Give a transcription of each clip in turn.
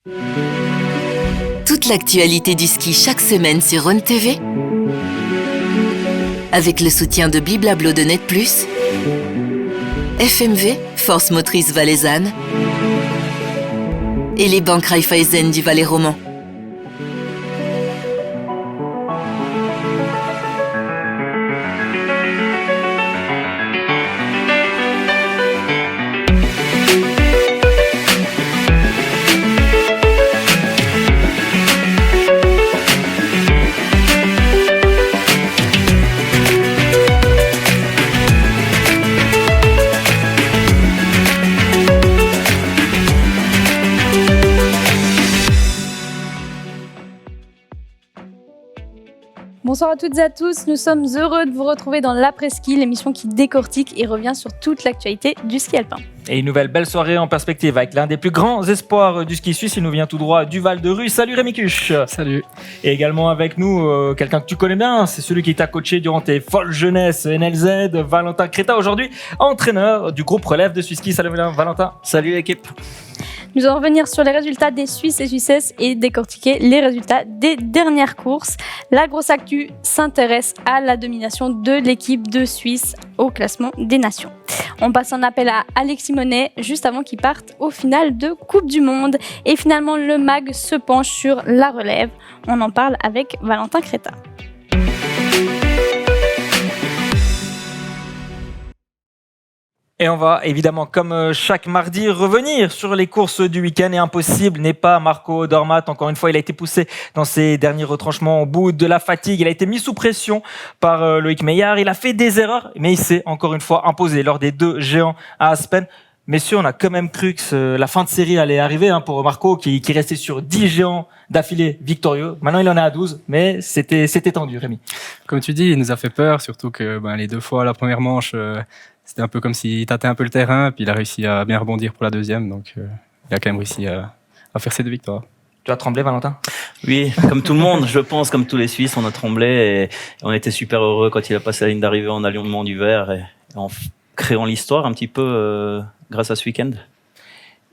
Toute l'actualité du ski chaque semaine sur Rhône TV, avec le soutien de Bliblablo de Net+, FMV, Force Motrice Valaisanne, et les banques Raiffeisen du Valais Roman. Bonsoir à toutes et à tous, nous sommes heureux de vous retrouver dans l'après-ski, l'émission qui décortique et revient sur toute l'actualité du ski alpin. Et une nouvelle belle soirée en perspective avec l'un des plus grands espoirs du ski suisse. Il nous vient tout droit du Val de Rue. Salut Rémi Cuche. Salut. Et également avec nous, quelqu'un que tu connais bien, c'est celui qui t'a coaché durant tes folles jeunesses NLZ, Valentin Créta, aujourd'hui entraîneur du groupe Relève de Suisse Ski. Salut Valentin. Salut l'équipe. Nous allons revenir sur les résultats des Suisses et Suissesses et décortiquer les résultats des dernières courses. La grosse actu s'intéresse à la domination de l'équipe de Suisse au classement des nations. On passe un appel à Alexis Monet juste avant qu'il parte au final de Coupe du Monde. Et finalement, le MAG se penche sur la relève. On en parle avec Valentin Créta. Et on va évidemment, comme chaque mardi, revenir sur les courses du week-end. Et impossible n'est pas Marco Odermatt. Encore une fois, il a été poussé dans ses derniers retranchements au bout de la fatigue. Il a été mis sous pression par Loïc Meillard. Il a fait des erreurs, mais il s'est encore une fois imposé lors des deux géants à Aspen. Messieurs, on a quand même cru que la fin de série allait arriver pour Marco, qui restait sur 10 géants d'affilée victorieux. Maintenant, il en est à 12, mais c'était tendu, Rémi. Comme tu dis, il nous a fait peur, surtout que les deux fois, la première manche, c'était un peu comme s'il tâtait un peu le terrain, puis il a réussi à bien rebondir pour la deuxième, donc il a quand même réussi à faire ses deux victoires. Tu as tremblé, Valentin ? Oui, comme tout le monde, je pense, comme tous les Suisses, on a tremblé et on était super heureux quand il a passé la ligne d'arrivée en alignement du vert et en créant l'histoire un petit peu grâce à ce week-end.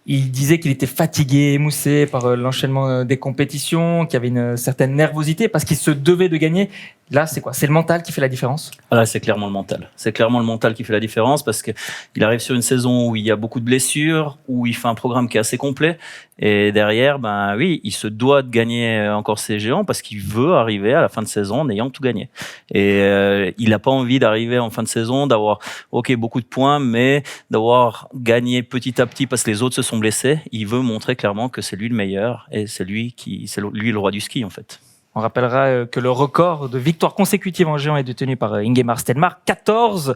Il disait qu'il était fatigué, émoussé par l'enchaînement des compétitions, qu'il y avait une certaine nervosité parce qu'il se devait de gagner. Là, c'est quoi ? C'est le mental qui fait la différence ? Là, c'est clairement le mental. C'est clairement le mental qui fait la différence parce que il arrive sur une saison où il y a beaucoup de blessures, où il fait un programme qui est assez complet. Et derrière, oui, il se doit de gagner encore ses géants parce qu'il veut arriver à la fin de saison en ayant tout gagné. Et il n'a pas envie d'arriver en fin de saison, d'avoir, beaucoup de points, mais d'avoir gagné petit à petit parce que les autres se sont blessés. Il veut montrer clairement que c'est lui le meilleur et c'est lui le roi du ski, en fait. On rappellera que le record de victoires consécutives en géant est détenu par Ingemar Stenmark, 14.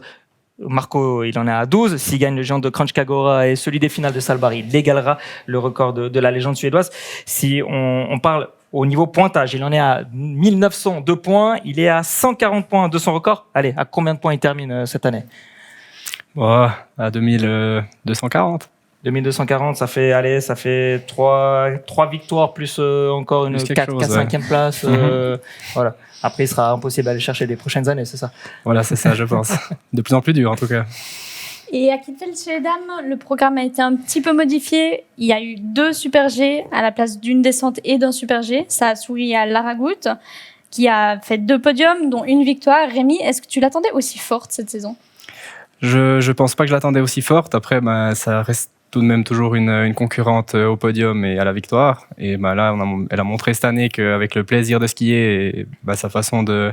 Marco, il en est à 12. S'il gagne le géant de Kranjskagora et celui des finales de Salbari, il égalera le record de la légende suédoise. Si on parle au niveau pointage, il en est à 1902 points. Il est à 140 points de son record. Allez, à combien de points il termine cette année ? À 2240. 2240, ça fait 3 victoires plus encore une 4-5e place. Voilà. Après, il sera impossible d'aller chercher les prochaines années, c'est ça ? Voilà, c'est ça, je pense. De plus en plus dur, en tout cas. Et à Kittel-Dames, le programme a été un petit peu modifié. Il y a eu 2 Super G à la place d'une descente et d'un Super G. Ça a souri à Lara Gut, qui a fait 2 podiums, dont une victoire. Rémi, est-ce que tu l'attendais aussi forte cette saison ? Je pense pas que je l'attendais aussi forte. Après, ça reste tout de même toujours une concurrente au podium et à la victoire. Et là, elle a montré cette année qu'avec le plaisir de skier et sa façon de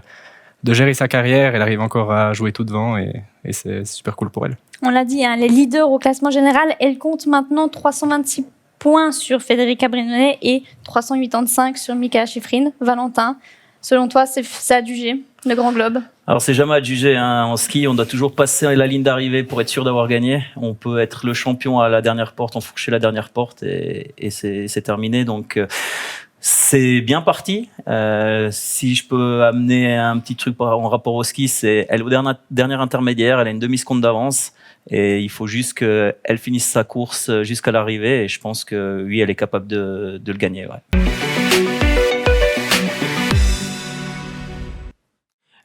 gérer sa carrière, elle arrive encore à jouer tout devant et c'est super cool pour elle. On l'a dit, les leaders au classement général, elle compte maintenant 326 points sur Federica Brinonet et 385 sur Mika Schifrin. Valentin, selon toi, c'est adjugé, le Grand Globe ? Alors, c'est jamais adjugé. En ski, on doit toujours passer la ligne d'arrivée pour être sûr d'avoir gagné. On peut être le champion à la dernière porte, enfourcher la dernière porte et c'est terminé. Donc, c'est bien parti. Si je peux amener un petit truc en rapport au ski, c'est elle au dernier intermédiaire, elle a une demi-seconde d'avance et il faut juste qu'elle finisse sa course jusqu'à l'arrivée et je pense que oui, elle est capable de le gagner. Ouais.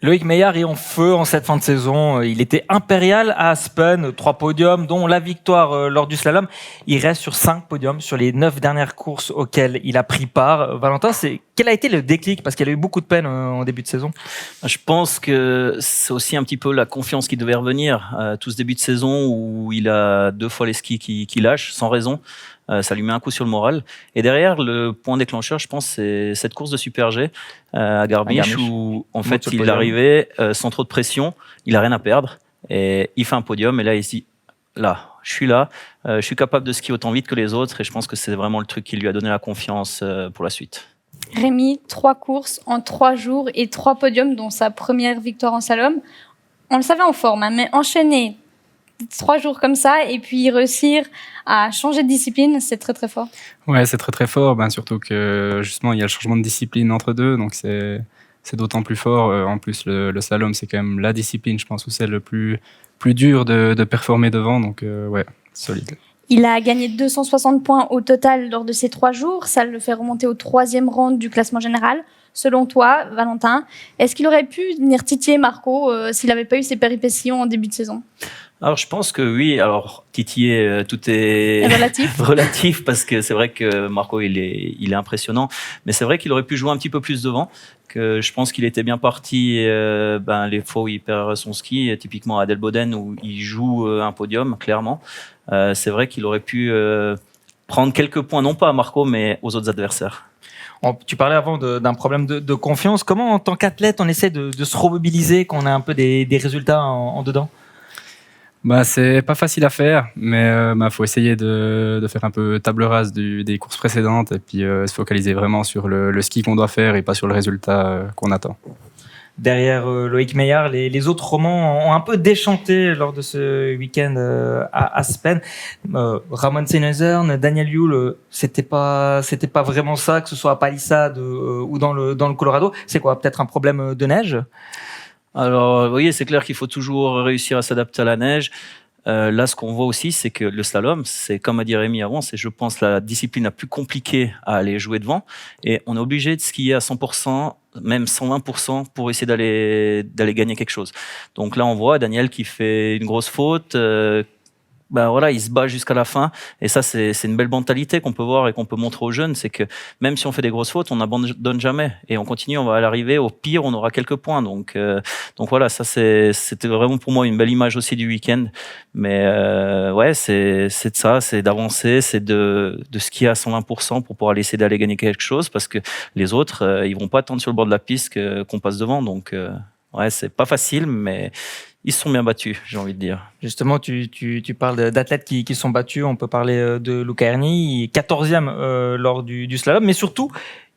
Loïc Meillard est en feu en cette fin de saison. Il était impérial à Aspen, 3 podiums, dont la victoire lors du slalom. Il reste sur 5 podiums sur les 9 dernières courses auxquelles il a pris part. Valentin, quel a été le déclic? Parce qu'il a eu beaucoup de peine en début de saison. Je pense que c'est aussi un petit peu la confiance qui devait revenir. Tout ce début de saison où il a 2 fois les skis qui lâchent sans raison. Ça lui met un coup sur le moral. Et derrière, le point déclencheur, je pense, c'est cette course de Super G à Garmisch où, en fait, il arrivait sans trop de pression. Il a rien à perdre. Et il fait un podium. Et là, il se dit, là, je suis capable de skier autant vite que les autres. Et je pense que c'est vraiment le truc qui lui a donné la confiance pour la suite. Rémi, 3 courses en 3 jours et 3 podiums, dont sa première victoire en slalom. On le savait en forme, hein, mais enchaîner 3 jours comme ça et puis réussir à changer de discipline, c'est très très fort. Ouais, c'est très très fort, surtout que justement il y a le changement de discipline entre deux, donc c'est d'autant plus fort. En plus, le slalom, c'est quand même la discipline, je pense, où c'est le plus dur de performer devant, donc ouais, solide. Il a gagné 260 points au total lors de ces 3 jours, ça le fait remonter au 3e rang du classement général. Selon toi, Valentin, est-ce qu'il aurait pu venir titiller Marco s'il n'avait pas eu ses péripéties en début de saison? Alors, je pense que oui. Alors, titiller, tout est relatif parce que c'est vrai que Marco, il est impressionnant. Mais c'est vrai qu'il aurait pu jouer un petit peu plus devant. Que je pense qu'il était bien parti les fois où il perd son ski, typiquement à Delboden où il joue un podium, clairement. C'est vrai qu'il aurait pu prendre quelques points, non pas à Marco, mais aux autres adversaires. Tu parlais avant d'un problème de confiance. Comment, en tant qu'athlète, on essaie de se remobiliser quand on a un peu des résultats en dedans? C'est pas facile à faire, mais faut essayer de faire un peu table rase des courses précédentes et puis se focaliser vraiment sur le ski qu'on doit faire et pas sur le résultat qu'on attend. Derrière Loïc Meillard, les autres romans ont un peu déchanté lors de ce week-end à Aspen. Ramon Seinheiser, Daniel Yule, c'était pas vraiment ça, que ce soit à Palisade ou dans le Colorado. C'est quoi, peut-être un problème de neige? Alors, vous voyez, c'est clair qu'il faut toujours réussir à s'adapter à la neige. Là, ce qu'on voit aussi, c'est que le slalom, c'est comme a dit Rémi avant, c'est, je pense, la discipline la plus compliquée à aller jouer devant. Et on est obligé de skier à 100%, même 120% pour essayer d'aller gagner quelque chose. Donc là, on voit Daniel qui fait une grosse faute. Il se bat jusqu'à la fin et ça c'est une belle mentalité qu'on peut voir et qu'on peut montrer aux jeunes, c'est que même si on fait des grosses fautes, on n'abandonne jamais et on continue, on va à l'arrivée, au pire on aura quelques points, donc voilà, ça c'était vraiment pour moi une belle image aussi du week-end, mais c'est de ça, c'est d'avancer, c'est de skier à 120% pour pouvoir essayer d'aller gagner quelque chose, parce que les autres ils vont pas attendre sur le bord de la piste qu'on passe devant, donc c'est pas facile, mais ils se sont bien battus, j'ai envie de dire. Justement, tu parles d'athlètes qui sont battus. On peut parler de Luca Erni, il est 14e lors du slalom, mais surtout,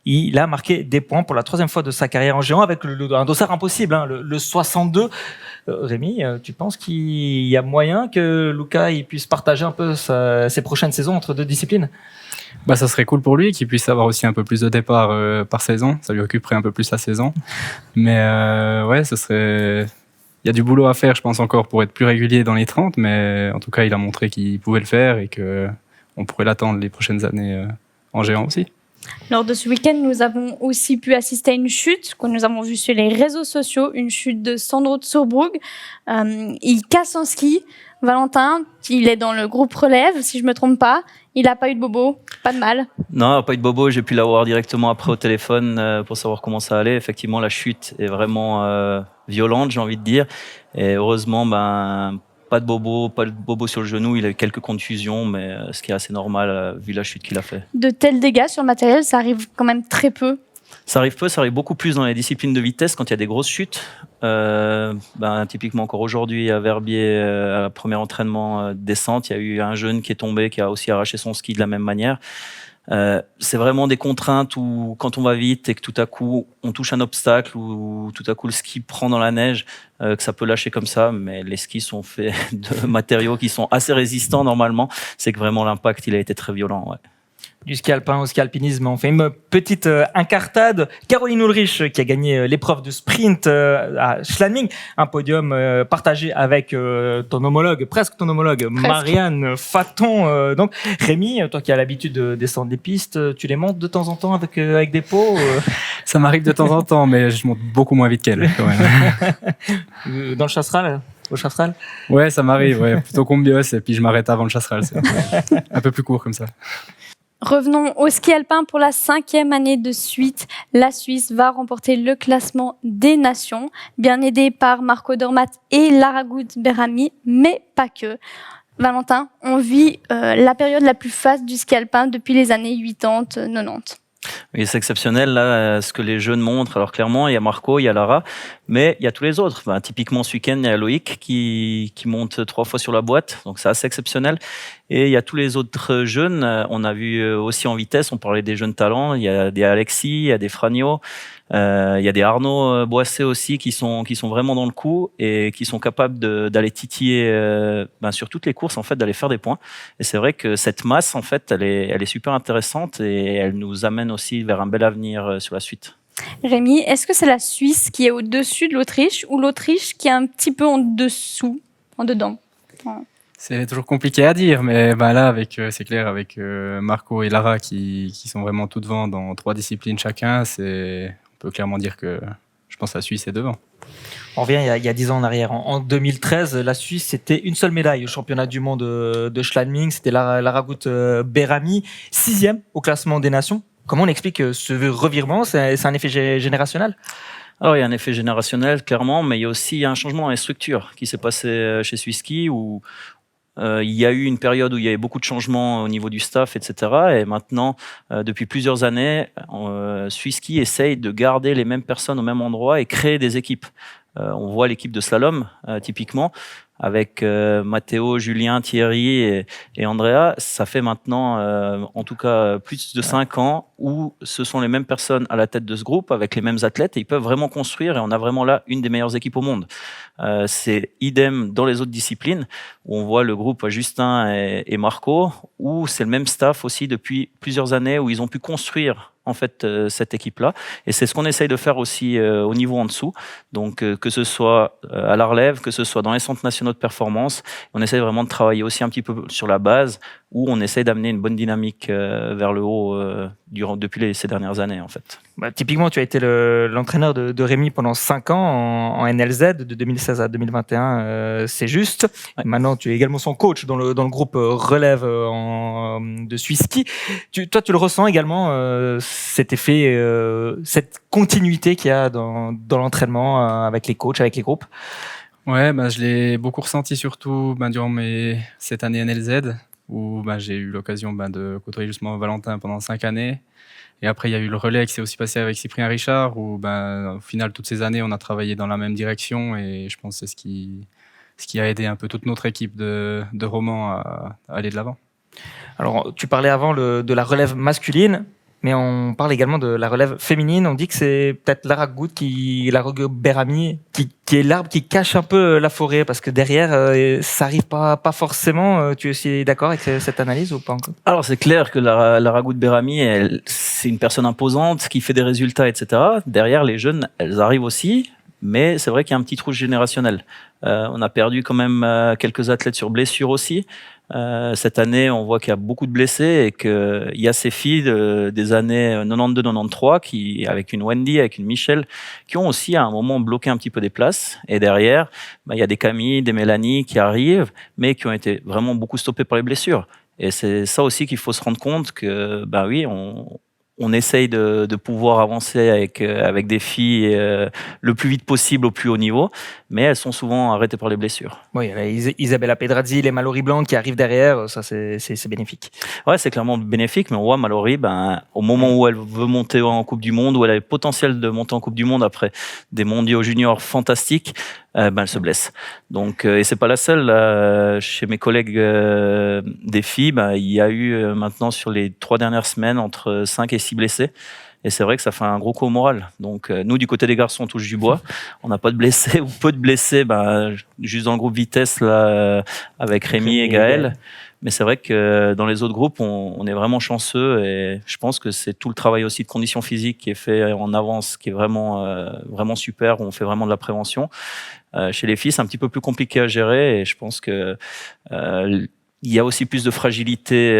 il a marqué des points pour la 3e fois de sa carrière en géant avec un dossard impossible, hein, le 62. Rémi, tu penses qu'il y a moyen que Luca il puisse partager un peu ses prochaines saisons entre 2 disciplines? Ça serait cool pour lui qu'il puisse avoir aussi un peu plus de départs par saison. Ça lui occuperait un peu plus la saison. Mais ce serait... Il y a du boulot à faire, je pense, encore pour être plus régulier dans les 30, mais en tout cas, il a montré qu'il pouvait le faire et qu'on pourrait l'attendre les prochaines années en géant aussi. Lors de ce week-end, nous avons aussi pu assister à une chute que nous avons vue sur les réseaux sociaux, une chute de Sandro Tsurbrug. Il casse son ski. Valentin, il est dans le groupe relève, si je me trompe pas. Il n'a pas eu de bobo, pas de mal. Non, pas eu de bobo. J'ai pu l'avoir directement après au téléphone pour savoir comment ça allait. Effectivement, la chute est vraiment violente, j'ai envie de dire. Et heureusement, pas de bobo sur le genou. Il a eu quelques contusions, mais ce qui est assez normal vu la chute qu'il a fait. De tels dégâts sur le matériel, ça arrive quand même très peu. Ça arrive beaucoup plus dans les disciplines de vitesse quand il y a des grosses chutes. Typiquement encore aujourd'hui à Verbier, à la premier entraînement descente, il y a eu un jeune qui est tombé, qui a aussi arraché son ski de la même manière. C'est vraiment des contraintes où quand on va vite et que tout à coup on touche un obstacle ou tout à coup le ski prend dans la neige, que ça peut lâcher comme ça, mais les skis sont faits de matériaux qui sont assez résistants normalement. C'est que vraiment l'impact il a été très violent. Ouais. Du ski alpin au ski alpinisme, on fait une petite incartade. Caroline Ulrich qui a gagné l'épreuve de sprint à Schladming, un podium partagé avec presque ton homologue, Marianne Faton. Donc Rémi, toi qui as l'habitude de descendre des pistes, tu les montes de temps en temps avec des pots Ça m'arrive de temps en temps, mais je monte beaucoup moins vite qu'elle, quand même. Dans le chasseral, au chasseral? Ouais, ça m'arrive, ouais. Plutôt combios, et puis je m'arrête avant le chasseral. C'est un peu plus court comme ça. Revenons au ski alpin pour la 5e année de suite. La Suisse va remporter le classement des nations, bien aidée par Marco Dormat et Lara Gut-Berami, mais pas que. Valentin, on vit la période la plus faste du ski alpin depuis les années 80-90. Oui, c'est exceptionnel là, ce que les jeunes montrent. Alors clairement, il y a Marco, il y a Lara, mais il y a tous les autres. Typiquement ce week-end, il y a Loïc qui monte 3 fois sur la boîte, donc c'est assez exceptionnel. Et il y a tous les autres jeunes. On a vu aussi en vitesse, on parlait des jeunes talents. Il y a des Alexis, il y a des Fragno, il y a des Arnaud Boissé aussi qui sont vraiment dans le coup et qui sont capables d'aller titiller sur toutes les courses en fait, d'aller faire des points. Et c'est vrai que cette masse en fait, elle est super intéressante et elle nous amène aussi vers un bel avenir sur la suite. Rémi, est-ce que c'est la Suisse qui est au-dessus de l'Autriche ou l'Autriche qui est un petit peu en dessous, en dedans? C'est toujours compliqué à dire, mais là, c'est clair, avec Marco et Lara qui sont vraiment tout devant dans 3 disciplines chacun, on peut clairement dire que je pense que la Suisse est devant. On revient il y a 10 ans en arrière. En 2013, la Suisse, c'était une seule médaille au championnat du monde de Schladming. C'était Lara Gut-Berami, 6e au classement des nations. Comment on explique ce revirement? C'est un effet générationnel? Alors, il y a un effet générationnel, clairement, mais il y a aussi un changement dans les structures qui s'est passé chez Swisski où il y a eu une période où il y avait beaucoup de changements au niveau du staff, etc. Et maintenant, depuis plusieurs années, Swisski essaye de garder les mêmes personnes au même endroit et créer des équipes. On voit l'équipe de slalom, typiquement, avec Matteo, Julien, Thierry et Andrea. Ça fait maintenant, en tout cas, plus de 5 ans où ce sont les mêmes personnes à la tête de ce groupe, avec les mêmes athlètes, et ils peuvent vraiment construire, et on a vraiment là une des meilleures équipes au monde. C'est idem dans les autres disciplines, où on voit le groupe Justin et Marco, où c'est le même staff aussi depuis plusieurs années, où ils ont pu construire en fait cette équipe-là. Et c'est ce qu'on essaye de faire aussi au niveau en dessous. Donc que ce soit à la relève, que ce soit dans les centres nationaux de performance, on essaye vraiment de travailler aussi un petit peu sur la base, où on essaye d'amener une bonne dynamique vers le haut depuis ces dernières années en fait. Typiquement, tu as été l'entraîneur de Rémi pendant 5 ans en NLZ, de 2016 à 2021, c'est juste. Ouais. Maintenant, tu es également son coach dans le groupe relève de Swisski. Toi, tu le ressens également, cet effet, cette continuité qu'il y a dans l'entraînement avec les coachs, avec les groupes? Ouais, je l'ai beaucoup ressenti surtout durant cette année NLZ, où j'ai eu l'occasion de côtoyer justement Valentin pendant 5 années. Et après, il y a eu le relais qui s'est aussi passé avec Cyprien Richard, où au final, toutes ces années, on a travaillé dans la même direction. Et je pense que c'est ce qui a aidé un peu toute notre équipe de romans à aller de l'avant. Alors, tu parlais avant de la relève masculine, mais on parle également de la relève féminine. On dit que c'est peut-être Lara Gut-Berami qui est l'arbre qui cache un peu la forêt, parce que derrière, ça arrive pas forcément. Tu es aussi d'accord avec cette analyse ou pas encore? Alors c'est clair que Lara Gut-Berami, c'est une personne imposante qui fait des résultats, etc. Derrière, les jeunes, elles arrivent aussi, mais c'est vrai qu'il y a un petit trou générationnel. On a perdu quand même quelques athlètes sur blessure aussi. Cette année, on voit qu'il y a beaucoup de blessés et qu'il y a ces filles des années 92-93 qui, avec une Wendy, avec une Michelle, qui ont aussi à un moment bloqué un petit peu des places. Et derrière, il y a des Camille, des Mélanie qui arrivent, mais qui ont été vraiment beaucoup stoppées par les blessures. Et c'est ça aussi qu'il faut se rendre compte que, oui, on essaye de pouvoir avancer avec des filles le plus vite possible au plus haut niveau, mais elles sont souvent arrêtées par les blessures. Oui, Isabella Pedrazzi, les Mallory Blanc qui arrivent derrière, ça c'est bénéfique. Ouais, c'est clairement bénéfique, mais on voit Mallory, au moment où elle veut monter en Coupe du Monde, où elle a le potentiel de monter en Coupe du Monde après des mondiaux juniors fantastiques, elle se blesse. Donc, et c'est pas la seule. Chez mes collègues des filles, il y a eu maintenant sur les 3 dernières semaines entre 5 et 6 blessés. Et c'est vrai que ça fait un gros coup au moral. Donc, nous, du côté des garçons, on touche du bois. On n'a pas de blessés ou peu de blessés, juste dans le groupe vitesse, là, avec Rémi et Gaël. Mais c'est vrai que dans les autres groupes, on est vraiment chanceux. Et je pense que c'est tout le travail aussi de condition physique qui est fait en avance, qui est vraiment, vraiment super, où on fait vraiment de la prévention. Chez les filles, c'est un petit peu plus compliqué à gérer. Et je pense que il y a aussi plus de fragilité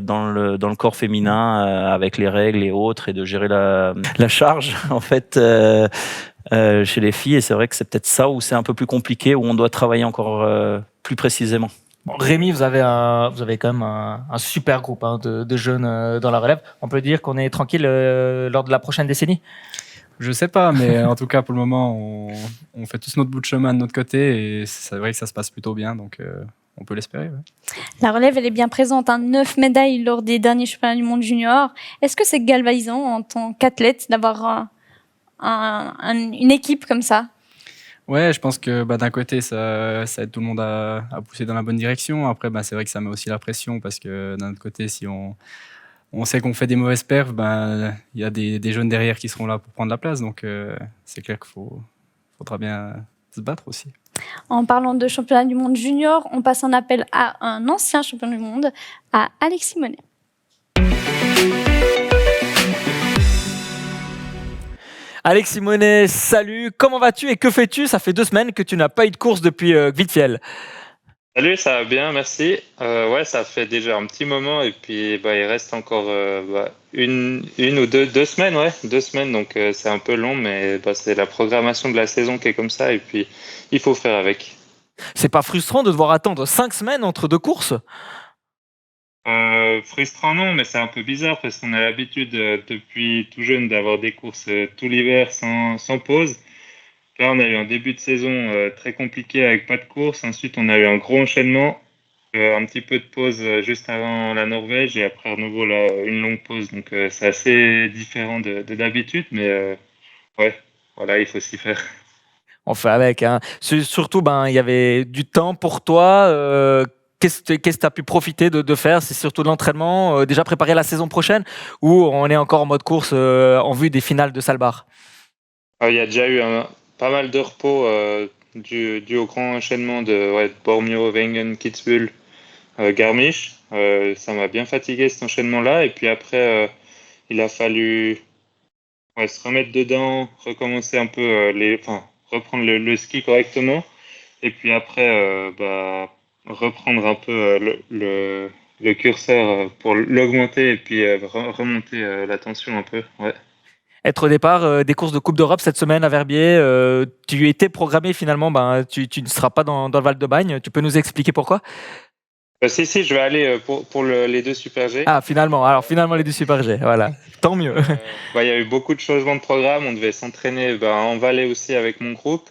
dans le corps féminin avec les règles et autres, et de gérer la charge en fait chez les filles. Et c'est vrai que c'est peut-être ça où c'est un peu plus compliqué, où on doit travailler encore plus précisément. Bon, Rémi, vous avez quand même un super groupe de jeunes dans la relève. On peut dire qu'on est tranquille lors de la prochaine décennie? Je sais pas, mais en tout cas, pour le moment, on fait tous notre bout de chemin de notre côté et c'est vrai que ça se passe plutôt bien, donc on peut l'espérer. Ouais. La relève, elle est bien présente. 9 médailles lors des derniers championnats du monde junior. Est-ce que c'est galvanisant en tant qu'athlète d'avoir une équipe comme ça? Ouais, je pense que d'un côté, ça aide tout le monde à pousser dans la bonne direction. Après, c'est vrai que ça met aussi la pression parce que d'un autre côté, si on sait qu'on fait des mauvaises perfs, il y a des jeunes derrière qui seront là pour prendre la place. Donc, c'est clair qu'il faudra bien se battre aussi. En parlant de championnat du monde junior, on passe un appel à un ancien champion du monde, à Alexis Monet. Alexis Monet, salut, comment vas-tu et que fais-tu? Ça fait 2 semaines que tu n'as pas eu de course depuis Vitfiel. Salut, ça va bien, merci. Ouais, ça fait déjà un petit moment et puis il reste encore une ou deux semaines, ouais, 2 semaines, donc c'est un peu long, mais c'est la programmation de la saison qui est comme ça et puis il faut faire avec. C'est pas frustrant de devoir attendre 5 semaines entre 2 courses? Frustrant non, mais c'est un peu bizarre parce qu'on a l'habitude depuis tout jeune d'avoir des courses tout l'hiver sans pause. Là, on a eu un début de saison très compliqué avec pas de course. Ensuite, on a eu un gros enchaînement, un petit peu de pause juste avant la Norvège et après à nouveau là, une longue pause. Donc, c'est assez différent de d'habitude, mais ouais, voilà, il faut s'y faire. On fait avec. Hein. Surtout, il y avait du temps pour toi. Qu'est-ce que tu as pu profiter de faire? C'est surtout de l'entraînement, déjà préparer la saison prochaine ou on est encore en mode course en vue des finales de Saalbach? Il y a déjà eu pas mal de repos dû au grand enchaînement de Bormio, Wengen, Kitzbühel, Garmisch. Ça m'a bien fatigué cet enchaînement-là. Et puis après, il a fallu se remettre dedans, recommencer un peu, reprendre le ski correctement. Et puis après, reprendre un peu le curseur pour l'augmenter et puis remonter la tension un peu. Ouais. Être au départ des courses de Coupe d'Europe cette semaine à Verbier, tu étais programmé finalement, tu ne seras pas dans le Val de Bagne. Tu peux nous expliquer pourquoi? Si, je vais aller pour les 2 Super G. Ah, finalement les 2 Super G, voilà. Tant mieux. Il y a eu beaucoup de changements de programme. On devait s'entraîner en Valais aussi avec mon groupe.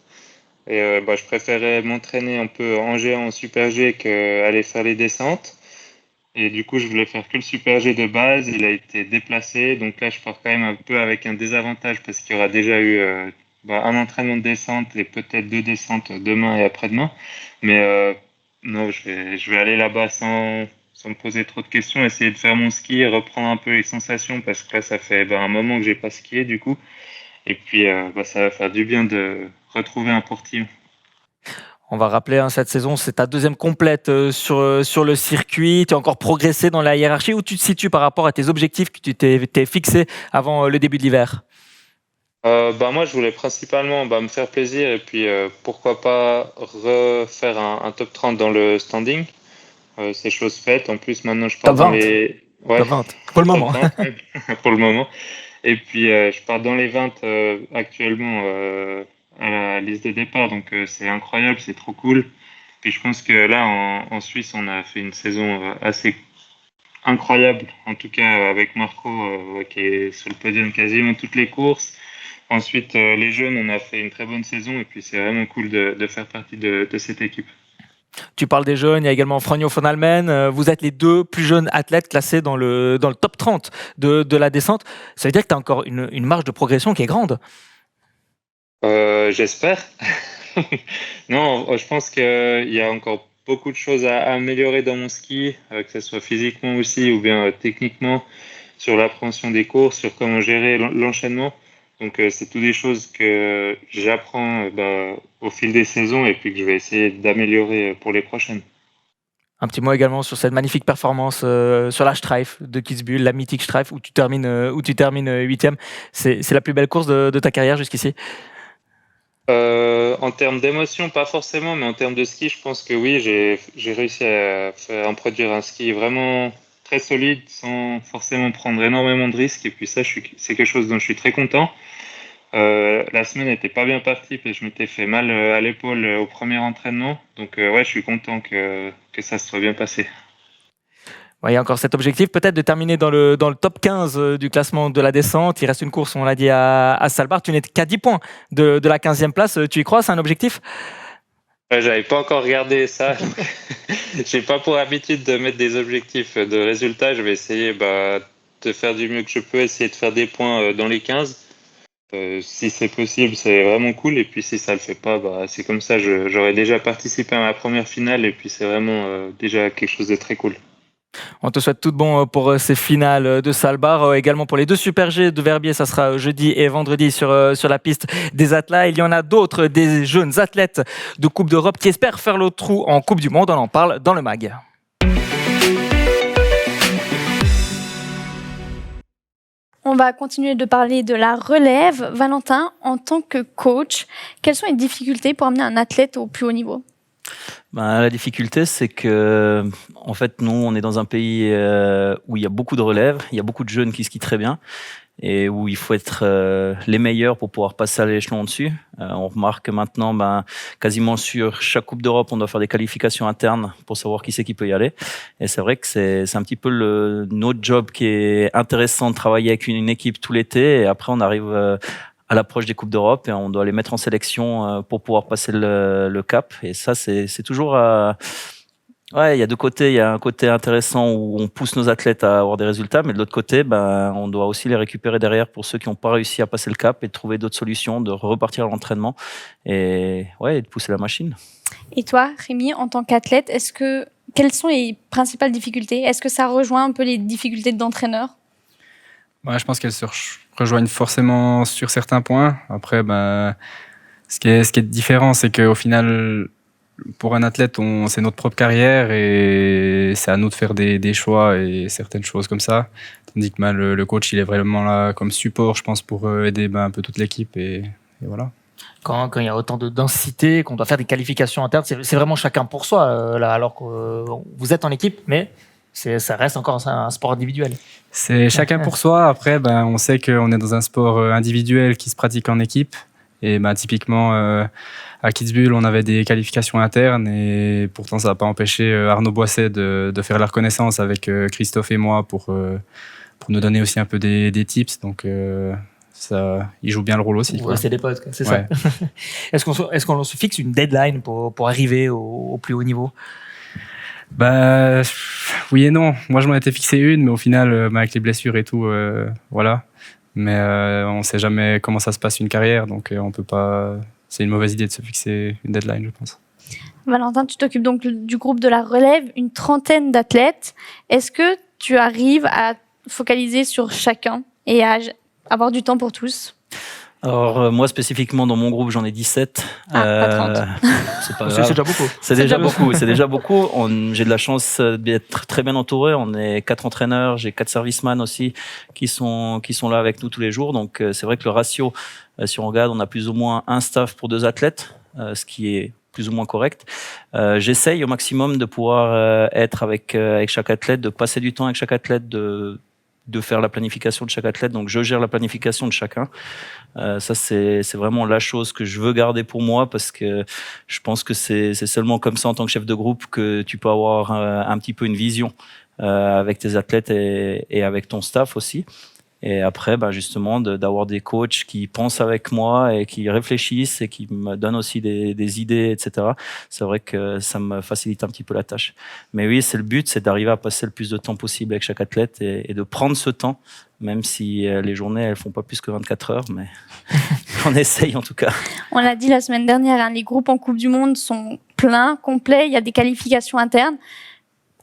Et je préférais m'entraîner un peu en G en Super G qu'aller faire les descentes. Et du coup, je voulais faire que le Super G de base. Il a été déplacé. Donc là, je pars quand même un peu avec un désavantage parce qu'il y aura déjà eu un entraînement de descente et peut-être 2 descentes demain et après-demain. Mais non, je vais aller là-bas sans me poser trop de questions, essayer de faire mon ski, reprendre un peu les sensations parce que là, ça fait un moment que j'ai pas skié du coup. Et puis, ça va faire du bien de retrouver un portillon. On va rappeler, cette saison, c'est ta 2e complète sur le circuit. Tu as encore progressé dans la hiérarchie. Où tu te situes par rapport à tes objectifs que tu t'es fixés avant le début de l'hiver? Moi, je voulais principalement me faire plaisir et puis pourquoi pas refaire un top 30 dans le standing. C'est chose faite. En plus, maintenant, je pars dans les... Ouais, top 20, pour le moment. Pour le moment. Et puis, je pars dans les 20 actuellement à la liste de départ. Donc, c'est incroyable, c'est trop cool. Puis, je pense que là, en Suisse, on a fait une saison assez incroyable. En tout cas, avec Marco, qui est sur le podium quasiment toutes les courses. Ensuite, les jeunes, on a fait une très bonne saison. Et puis, c'est vraiment cool de faire partie de cette équipe. Tu parles des jeunes, il y a également Franjo von Almen. Vous êtes les 2 plus jeunes athlètes classés dans le top 30 de la descente. Ça veut dire que tu as encore une marge de progression qui est grande. J'espère. Non, je pense qu'il y a encore beaucoup de choses à améliorer dans mon ski, que ce soit physiquement aussi ou bien techniquement, sur l'appréhension des courses, sur comment gérer l'enchaînement. Donc, c'est toutes des choses que j'apprends au fil des saisons et puis que je vais essayer d'améliorer pour les prochaines. Un petit mot également sur cette magnifique performance sur la Streif de Kitzbühel, la mythique Streif où tu termines 8e. C'est la plus belle course de ta carrière jusqu'ici? En termes d'émotion, pas forcément, mais en termes de ski, je pense que oui, j'ai réussi à produire un ski vraiment très solide sans forcément prendre énormément de risques. Et puis ça, c'est quelque chose dont je suis très content. La semaine n'était pas bien partie et je m'étais fait mal à l'épaule au premier entraînement. Donc ouais, je suis content que ça se soit bien passé. Ouais, il y a encore cet objectif peut-être de terminer dans le top 15 du classement de la descente. Il reste une course, on l'a dit, à Svalbard. Tu n'es qu'à 10 points de la 15e place. Tu y crois? C'est un objectif? J'avais pas encore regardé ça. J'ai pas pour habitude de mettre des objectifs de résultats. Je vais essayer de faire du mieux que je peux, essayer de faire des points dans les 15. Si c'est possible, c'est vraiment cool. Et puis si ça le fait pas, c'est comme ça. J'aurais déjà participé à ma première finale et puis c'est vraiment déjà quelque chose de très cool. On te souhaite tout de bon pour ces finales de Svalbard. Également pour les 2 Super G de Verbier, ça sera jeudi et vendredi sur la piste des athlètes. Il y en a d'autres, des jeunes athlètes de Coupe d'Europe qui espèrent faire le trou en Coupe du Monde. On en parle dans le MAG. On va continuer de parler de la relève. Valentin, en tant que coach, quelles sont les difficultés pour amener un athlète au plus haut niveau? La difficulté, c'est que, en fait, nous, on est dans un pays où il y a beaucoup de relèves, il y a beaucoup de jeunes qui skient très bien et où il faut être les meilleurs pour pouvoir passer à l'échelon au-dessus. On remarque que maintenant, quasiment sur chaque Coupe d'Europe, on doit faire des qualifications internes pour savoir qui c'est qui peut y aller. Et c'est vrai que c'est un petit peu notre job qui est intéressant de travailler avec une équipe tout l'été et après, on arrive à l'approche des Coupes d'Europe et on doit les mettre en sélection pour pouvoir passer le cap. Et ça, c'est toujours... il y a 2 côtés. Il y a un côté intéressant où on pousse nos athlètes à avoir des résultats, mais de l'autre côté, on doit aussi les récupérer derrière pour ceux qui n'ont pas réussi à passer le cap et de trouver d'autres solutions, de repartir à l'entraînement et de pousser la machine. Et toi, Rémi, en tant qu'athlète, quelles sont les principales difficultés? Est-ce que ça rejoint un peu les difficultés d'entraîneur? Je pense qu'elles se rejoignent forcément sur certains points. Après, ce qui est différent, c'est qu'au final, pour un athlète, c'est notre propre carrière et c'est à nous de faire des choix et certaines choses comme ça. Tandis que le coach, il est vraiment là comme support, je pense, pour aider un peu toute l'équipe et voilà. Quand il y a autant de densité, qu'on doit faire des qualifications internes, c'est vraiment chacun pour soi, là, alors que vous êtes en équipe, mais ça reste encore un sport individuel. C'est chacun pour soi. Après, on sait qu'on est dans un sport individuel qui se pratique en équipe. Et typiquement, à Kitzbühel, on avait des qualifications internes et pourtant, ça n'a pas empêché Arnaud Boisset de faire la reconnaissance avec Christophe et moi pour nous donner aussi un peu des tips. Donc, ça, il joue bien le rôle aussi. Vous restez des potes, c'est ouais. ça. Est-ce qu'on se fixe une deadline pour arriver au plus haut niveau? Oui et non. Moi, je m'en étais fixé une, mais au final, avec les blessures et tout, voilà. Mais on ne sait jamais comment ça se passe une carrière, donc on peut pas. C'est une mauvaise idée de se fixer une deadline, je pense. Valentin, tu t'occupes donc du groupe de la relève, une trentaine d'athlètes. Est-ce que tu arrives à focaliser sur chacun et à avoir du temps pour tous? Alors, moi, spécifiquement, dans mon groupe, j'en ai 17. Pas 30. C'est pas grave. C'est déjà beaucoup. C'est déjà beaucoup. J'ai de la chance d'être très bien entouré. On est 4 entraîneurs. J'ai 4 servicemen aussi qui sont là avec nous tous les jours. Donc, c'est vrai que le ratio, si on regarde, on a plus ou moins un staff pour 2 athlètes, ce qui est plus ou moins correct. J'essaye au maximum de pouvoir être avec chaque athlète, de passer du temps avec chaque athlète, de faire la planification de chaque athlète. Donc, je gère la planification de chacun. Ça, c'est vraiment la chose que je veux garder pour moi parce que je pense que c'est seulement comme ça en tant que chef de groupe que tu peux avoir un petit peu une vision avec tes athlètes et avec ton staff aussi. Et après, justement, d'avoir des coachs qui pensent avec moi et qui réfléchissent et qui me donnent aussi des idées, etc. C'est vrai que ça me facilite un petit peu la tâche. Mais oui, c'est le but, c'est d'arriver à passer le plus de temps possible avec chaque athlète et de prendre ce temps, même si les journées, elles font pas plus que 24 heures, mais on essaye en tout cas. On l'a dit la semaine dernière, les groupes en Coupe du Monde sont pleins, complets, il y a des qualifications internes.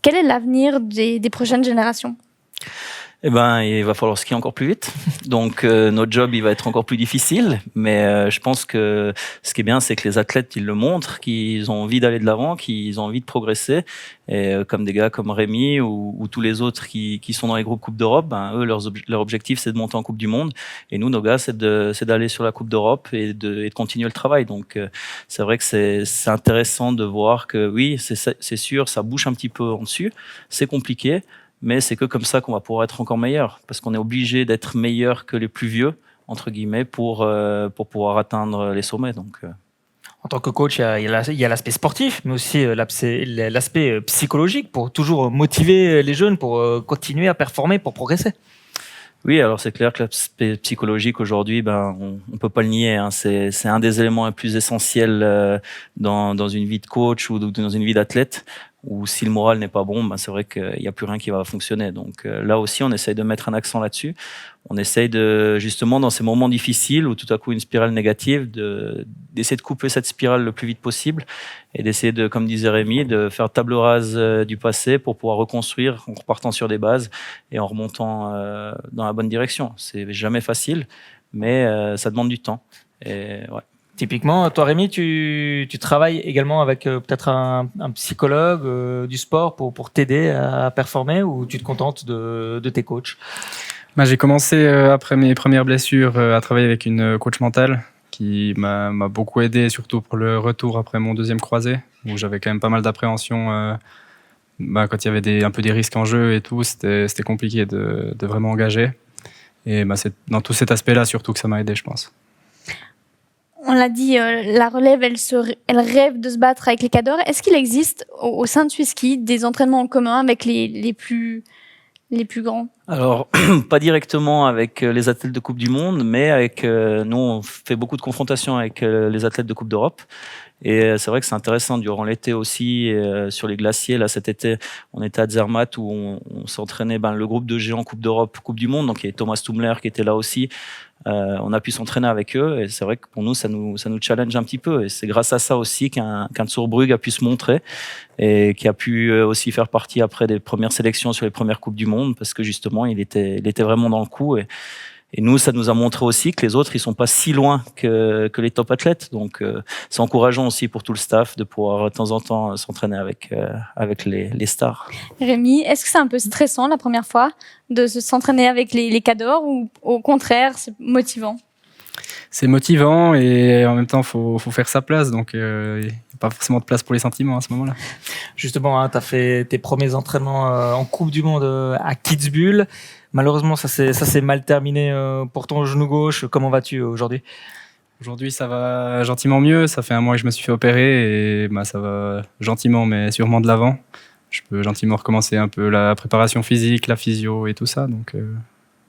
Quel est l'avenir des prochaines générations ? Eh ben, il va falloir skier encore plus vite. Donc, notre job, il va être encore plus difficile. Mais je pense que ce qui est bien, c'est que les athlètes, ils le montrent, qu'ils ont envie d'aller de l'avant, qu'ils ont envie de progresser. Et comme des gars comme Rémi ou tous les autres qui sont dans les groupes Coupe d'Europe, ben, eux, leur objectif, c'est de monter en Coupe du Monde. Et nous, nos gars, c'est d'aller sur la Coupe d'Europe et de continuer le travail. Donc, c'est vrai que c'est intéressant de voir que oui, c'est sûr, ça bouge un petit peu en dessus. C'est compliqué. Mais c'est que comme ça qu'on va pouvoir être encore meilleur, parce qu'on est obligé d'être meilleur que les plus vieux, entre guillemets, pour pouvoir atteindre les sommets. Donc, En tant que coach, il y a l'aspect sportif, mais aussi l'aspect psychologique pour toujours motiver les jeunes, pour continuer à performer, pour progresser. Oui, alors c'est clair que l'aspect psychologique aujourd'hui, ben, on peut pas le nier. Hein. C'est un des éléments les plus essentiels dans une vie de coach ou dans une vie d'athlète. Ou si le moral n'est pas bon, ben c'est vrai qu'il n'y a plus rien qui va fonctionner. Donc là aussi, on essaye de mettre un accent là-dessus. On essaye de, justement, dans ces moments difficiles où tout à coup une spirale négative, d'essayer de couper cette spirale le plus vite possible et d'essayer de, comme disait Rémi, de faire table rase du passé pour pouvoir reconstruire en repartant sur des bases et en remontant dans la bonne direction. C'est jamais facile, mais ça demande du temps. Et ouais. Typiquement, toi Rémi, tu travailles également avec peut-être un psychologue du sport pour t'aider à performer, ou tu te contentes de tes coachs? J'ai commencé après mes premières blessures à travailler avec une coach mentale qui m'a beaucoup aidé, surtout pour le retour après mon deuxième croisé, où j'avais quand même pas mal d'appréhension. Quand il y avait un peu des risques en jeu et tout, c'était compliqué de vraiment engager. Et c'est dans tout cet aspect-là surtout que ça m'a aidé, je pense. On l'a dit, la relève, elle rêve de se battre avec les cadors. Est-ce qu'il existe au sein de Swisski des entraînements en commun avec les plus grands? Alors, pas directement avec les athlètes de Coupe du Monde, mais avec nous, on fait beaucoup de confrontations avec les athlètes de Coupe d'Europe. Et c'est vrai que c'est intéressant durant l'été aussi, sur les glaciers. Là, cet été, on était à Zermatt où on s'entraînait le groupe de géants Coupe d'Europe, Coupe du Monde. Donc, il y a Thomas Tumler qui était là aussi. On a pu s'entraîner avec eux et c'est vrai que pour nous, ça nous challenge un petit peu. Et c'est grâce à ça aussi qu'un Zurbrugg a pu se montrer et qui a pu aussi faire partie après des premières sélections sur les premières Coupes du Monde parce que justement, il était vraiment dans le coup. Et nous, ça nous a montré aussi que les autres, ils sont pas si loin que les top athlètes. Donc, c'est encourageant aussi pour tout le staff de pouvoir de temps en temps s'entraîner avec les stars. Rémi, est-ce que c'est un peu stressant la première fois de s'entraîner avec les cadors ou au contraire, c'est motivant? C'est motivant et en même temps, faut faire sa place. Donc, il n'y a pas forcément de place pour les sentiments à ce moment-là. Justement, tu as fait tes premiers entraînements en Coupe du Monde à Kitzbühel. Malheureusement, ça s'est mal terminé pour ton genou gauche. Comment vas-tu aujourd'hui? Aujourd'hui, ça va gentiment mieux. Ça fait un mois que je me suis fait opérer et ça va gentiment, mais sûrement de l'avant. Je peux gentiment recommencer un peu la préparation physique, la physio et tout ça. Donc,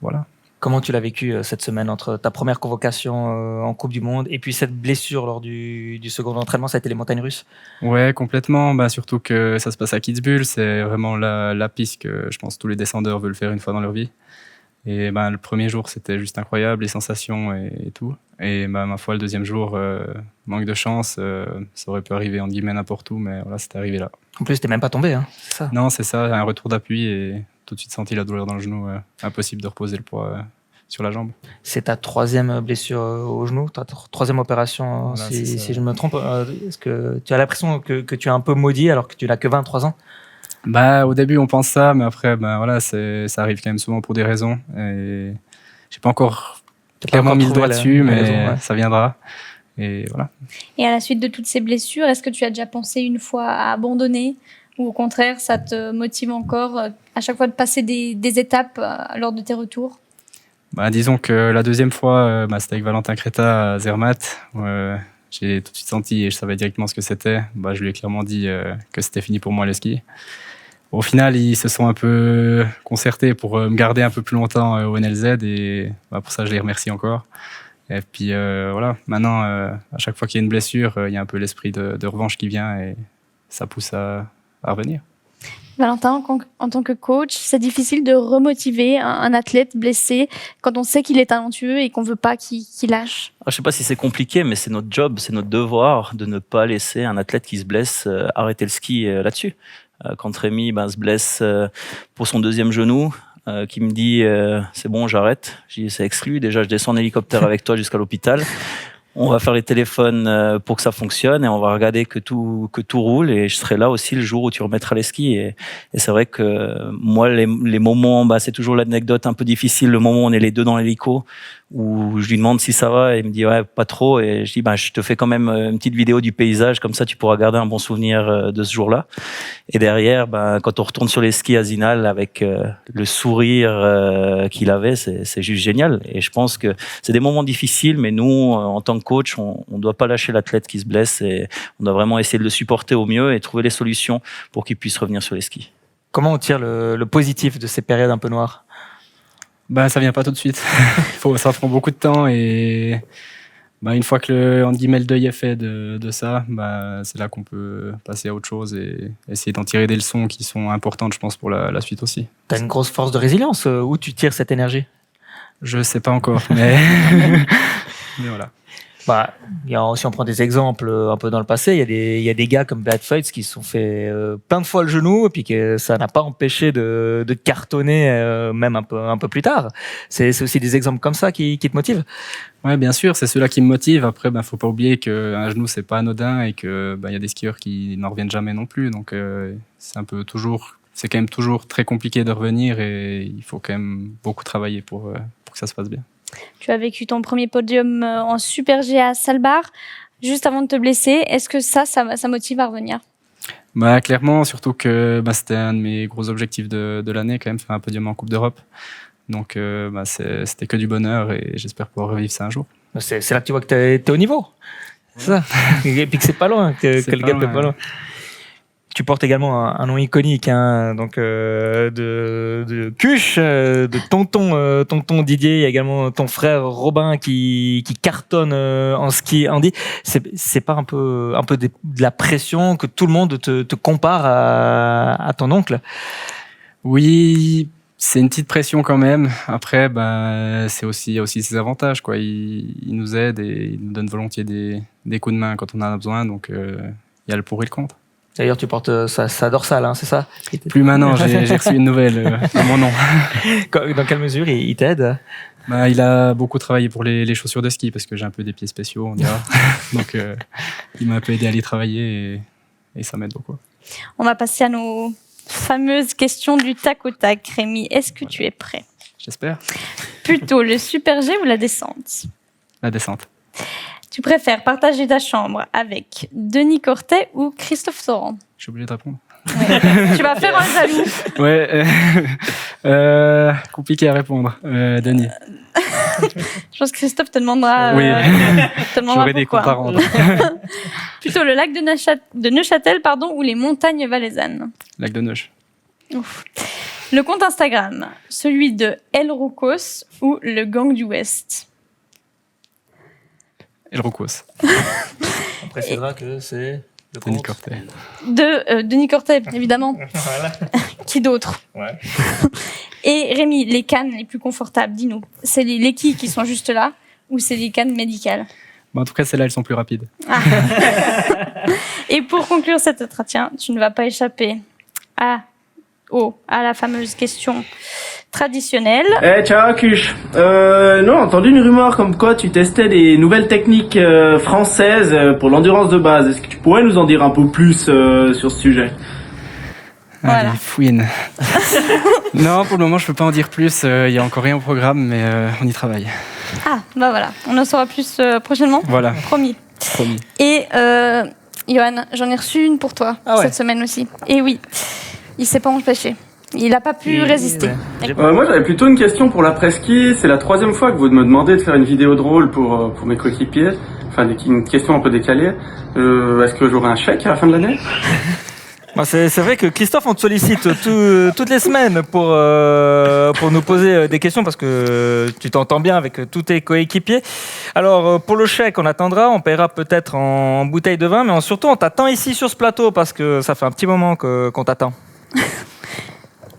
voilà. Comment tu l'as vécu cette semaine entre ta première convocation en Coupe du Monde et puis cette blessure lors du second entraînement? Ça a été les montagnes russes? Ouais, complètement. Surtout que ça se passe à Kitzbühel. C'est vraiment la piste que je pense tous les descendeurs veulent faire une fois dans leur vie. Et le premier jour, c'était juste incroyable, les sensations et tout. Et ma foi, le deuxième jour, manque de chance. Ça aurait pu arriver en guillemets n'importe où, mais voilà, c'était arrivé là. En plus, t'es même pas tombé, hein, c'est ça? Non, c'est ça, un retour d'appui et tout de suite senti la douleur dans le genou. Impossible de reposer le poids sur la jambe. C'est ta troisième blessure au genou, ta troisième opération, Voilà, si je ne me trompe. Est-ce que tu as l'impression que tu es un peu maudit alors que tu n'as que 23 ans? Au début, on pense ça, mais après, voilà, ça arrive quand même souvent pour des raisons. Et j'ai pas encore clairement mis le doigt dessus, mais raison, ouais. Ça viendra. Et voilà. Et à la suite de toutes ces blessures, est-ce que tu as déjà pensé une fois à abandonner ou au contraire, ça te motive encore à chaque fois de passer des étapes lors de tes retours? Disons que la deuxième fois, c'était avec Valentin Creta à Zermatt. J'ai tout de suite senti et je savais directement ce que c'était. Je lui ai clairement dit que c'était fini pour moi le ski. Au final, ils se sont un peu concertés pour me garder un peu plus longtemps au NLZ et pour ça, je les remercie encore. Et puis voilà, maintenant, à chaque fois qu'il y a une blessure, il y a un peu l'esprit de revanche qui vient et ça pousse à revenir. Valentin, en tant que coach, c'est difficile de remotiver un athlète blessé quand on sait qu'il est talentueux et qu'on ne veut pas qu'il lâche. Je ne sais pas si c'est compliqué, mais c'est notre job, c'est notre devoir de ne pas laisser un athlète qui se blesse arrêter le ski là-dessus. Quand Rémi se blesse pour son deuxième genou, qui me dit c'est bon, j'arrête. J'ai dit c'est exclu. Déjà, je descends en hélicoptère avec toi jusqu'à l'hôpital. On va faire les téléphones pour que ça fonctionne et on va regarder que tout roule et je serai là aussi le jour où tu remettras les skis. Et c'est vrai que moi, les moments, c'est toujours l'anecdote un peu difficile, le moment où on est les deux dans l'hélico, où je lui demande si ça va et il me dit ouais, pas trop. Et je dis je te fais quand même une petite vidéo du paysage, comme ça tu pourras garder un bon souvenir de ce jour-là. Et derrière, quand on retourne sur les skis à Zinal avec le sourire qu'il avait, c'est juste génial. Et je pense que c'est des moments difficiles, mais nous, en tant que coach, on doit pas lâcher l'athlète qui se blesse et on doit vraiment essayer de le supporter au mieux et trouver les solutions pour qu'il puisse revenir sur les skis. Comment on tire le positif de ces périodes un peu noires? Ça vient pas tout de suite. Ça prend beaucoup de temps et une fois que le deuil est fait de ça, c'est là qu'on peut passer à autre chose et essayer d'en tirer des leçons qui sont importantes, je pense, pour la suite aussi. T'as une grosse force de résilience. Où tu tires cette énergie? Je sais pas encore, mais voilà. Si on prend des exemples un peu dans le passé, il y a des gars comme Bad Fights qui se sont fait plein de fois le genou et puis que ça n'a pas empêché de cartonner même un peu plus tard. C'est aussi des exemples comme ça qui te motivent? Ouais, bien sûr, c'est ceux-là qui me motivent. Après, faut pas oublier qu'un genou, c'est pas anodin et que y a des skieurs qui n'en reviennent jamais non plus. Donc, c'est quand même toujours très compliqué de revenir et il faut quand même beaucoup travailler pour que ça se passe bien. Tu as vécu ton premier podium en Super G à Salbar, juste avant de te blesser. Est-ce que ça motive à revenir? Clairement, surtout que c'était un de mes gros objectifs de l'année, quand même, faire un podium en Coupe d'Europe. Donc, c'était que du bonheur et j'espère pouvoir revivre ça un jour. C'est là que tu vois que t'es au niveau. C'est ça. Et puis que c'est pas loin, que le gap est pas loin. Tu portes également un nom iconique, donc de Cuche, de tonton Didier. Il y a également ton frère Robin qui cartonne en ski handi. C'est pas un peu de la pression que tout le monde te compare à ton oncle? Oui, c'est une petite pression quand même. Après, il y a aussi ses avantages, quoi. Il nous aide et il nous donne volontiers des coups de main quand on en a besoin. Donc, il y a le pour et le contre. D'ailleurs, tu portes sa dorsale, c'est ça? Plus maintenant, j'ai reçu une nouvelle à mon nom. Dans quelle mesure il t'aide? Il a beaucoup travaillé pour les chaussures de ski parce que j'ai un peu des pieds spéciaux, on dira. Donc, il m'a un peu aidé à les travailler et ça m'aide beaucoup. On va passer à nos fameuses questions du tac au tac. Rémi, est-ce que tu es prêt? J'espère. Plutôt le Super G ou la descente? La descente. Tu préfères partager ta chambre avec Denis Cortet ou Christophe Sauran? Je suis obligé de répondre. Ouais. Tu vas faire un jaloux. Ouais, compliqué à répondre. Denis. Je pense que Christophe te demandera. Oui. J'aurai des comptes à rendre. Plutôt le lac de Neuchâtel, ou les montagnes valaisannes? Lac de Neuch. Ouf. Le compte Instagram, celui de El Rocos ou le Gang du Ouest? El Rocos. On précisera que c'est le Denis Cortet. Denis Cortet, évidemment. Voilà. Qui d'autre? Ouais. Et Rémi, les cannes les plus confortables, dis-nous. C'est les quilles qui sont juste là ou c'est les cannes médicales? En tout cas, celles-là, elles sont plus rapides. Ah. Et pour conclure cet entretien, tu ne vas pas échapper à la fameuse question traditionnelle. Ciao Cuche. J'ai entendu une rumeur comme quoi tu testais des nouvelles techniques françaises pour l'endurance de base. Est-ce que tu pourrais nous en dire un peu plus sur ce sujet? Voilà. Allez, fouine. Non, pour le moment, je peux pas en dire plus. Il y a encore rien au programme, mais on y travaille. Ah, voilà. On en saura plus prochainement. Voilà. Promis. Et Johan, j'en ai reçu une pour toi cette semaine aussi. Et oui, il s'est pas empêché. Il n'a pas pu résister. Moi, j'avais plutôt une question pour l'après-ski. C'est la 3e fois que vous me demandez de faire une vidéo drôle pour mes coéquipiers. Enfin, une question un peu décalée. Est-ce que j'aurai un chèque à la fin de l'année? C'est vrai que Christophe, on te sollicite toutes les semaines pour nous poser des questions parce que tu t'entends bien avec tous tes coéquipiers. Alors, pour le chèque, on attendra. On paiera peut-être en bouteille de vin, mais surtout, on t'attend ici sur ce plateau parce que ça fait un petit moment qu'on t'attend.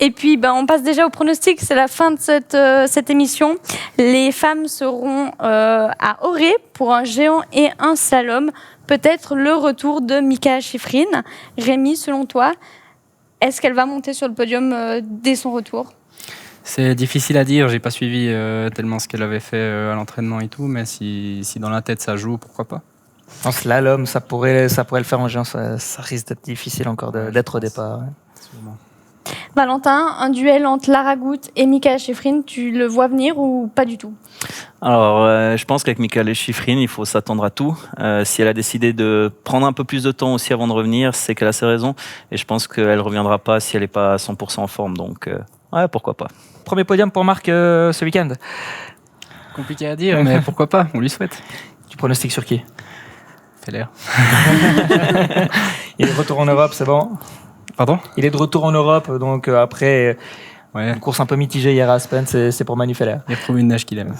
Et puis, on passe déjà au pronostic. C'est la fin de cette émission. Les femmes seront à Auray pour un géant et un slalom. Peut-être le retour de Mika Schifrin. Rémi, selon toi, est-ce qu'elle va monter sur le podium dès son retour? C'est difficile à dire, j'ai pas suivi tellement ce qu'elle avait fait à l'entraînement et tout, mais si dans la tête ça joue, pourquoi pas. En slalom, ça pourrait le faire en géant, ça risque d'être difficile encore d'être au départ. Sûrement. Valentin, un duel entre Lara Goutte et Michaela Schifrin, tu le vois venir ou pas du tout? Alors, je pense qu'avec Michaela Schifrin, il faut s'attendre à tout. Si elle a décidé de prendre un peu plus de temps aussi avant de revenir, c'est qu'elle a ses raisons. Et je pense qu'elle reviendra pas si elle n'est pas à 100% en forme. Donc, ouais, pourquoi pas. Premier podium pour Marc ce week-end. Compliqué à dire, mais pourquoi pas, on lui souhaite. Tu pronostiques sur qui? Feller. Il est de retour en Europe, c'est bon? Pardon? Il est de retour en Europe, donc après Ouais. une course un peu mitigée hier à Aspen, c'est pour Manu Feller. Il a trouvé une nage qu'il aime.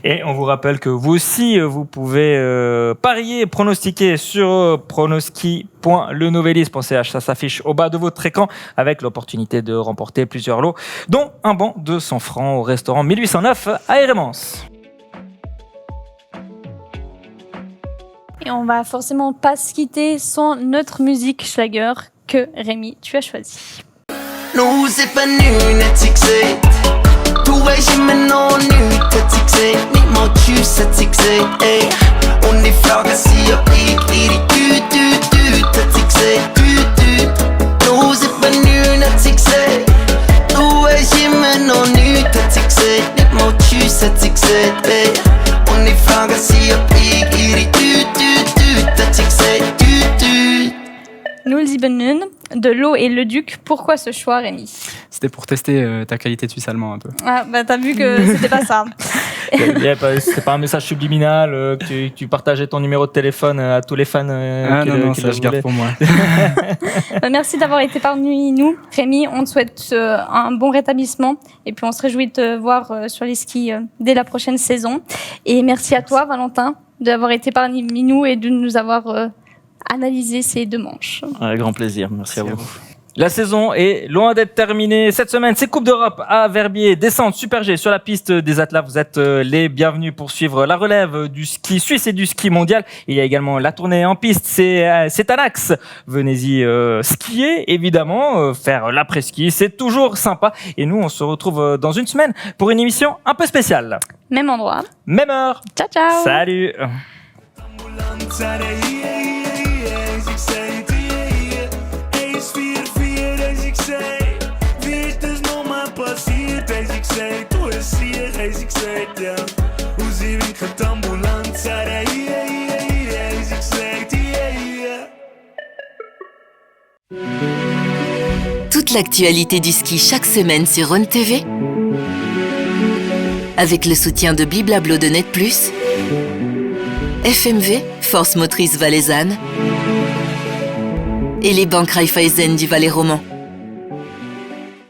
Et on vous rappelle que vous aussi, vous pouvez parier, pronostiquer sur pronoski.lenovelis.ch. Ça s'affiche au bas de votre écran avec l'opportunité de remporter plusieurs lots, dont un bon de 100 francs au restaurant 1809 à Hérémence. Et on va forcément pas se quitter sans notre musique Schlager que Rémi, tu as choisi. Nu zipper nu Netflixet. Du weiß immer noch nichts hat sie gesehen. Nicht mal Tschüss hat sie gesehen, ey. Und ich frage sie, ob ich ihre Tüt hat sie gesehen, Tüt. Nu zipper nu hat sie gesehen. Du weißt immer noch nichts hat sie gesehen. Nicht mal Tschüss hat sie gesehen, ey. Und ich frage sie, ob ich ihre Tüt hat sie gesehen, Tüt. Nous Siebenen, de l'eau et le duc. Pourquoi ce choix, Rémi? C'était pour tester ta qualité de suisse allemand un peu. Ah, bah t'as vu que c'était pas ça. C'est pas un message subliminal que tu partageais ton numéro de téléphone à tous les fans non, qui ça le je garde voulaient. pour moi. Bah, merci d'avoir été parmi nous, Rémi. On te souhaite un bon rétablissement et puis on se réjouit de te voir sur les skis dès la prochaine saison. Et merci à toi, Valentin, d'avoir été parmi nous et de nous avoir analysé ces deux manches. Avec grand plaisir. Merci à vous. La saison est loin d'être terminée. Cette semaine, c'est Coupe d'Europe à Verbier, descente Super G sur la piste des athlètes. Vous êtes les bienvenus pour suivre la relève du ski suisse et du ski mondial. Il y a également la tournée en piste, c'est un axe. Venez-y skier, évidemment, faire l'après-ski, c'est toujours sympa. Et nous, on se retrouve dans une semaine pour une émission un peu spéciale. Même endroit. Même heure. Ciao, ciao. Salut. Toute l'actualité du ski chaque semaine sur Rhône TV. Avec le soutien de Bliblablo de Net+, FMV, Force Motrice Valaisanne et les banques Raiffeisen du Valais Roman.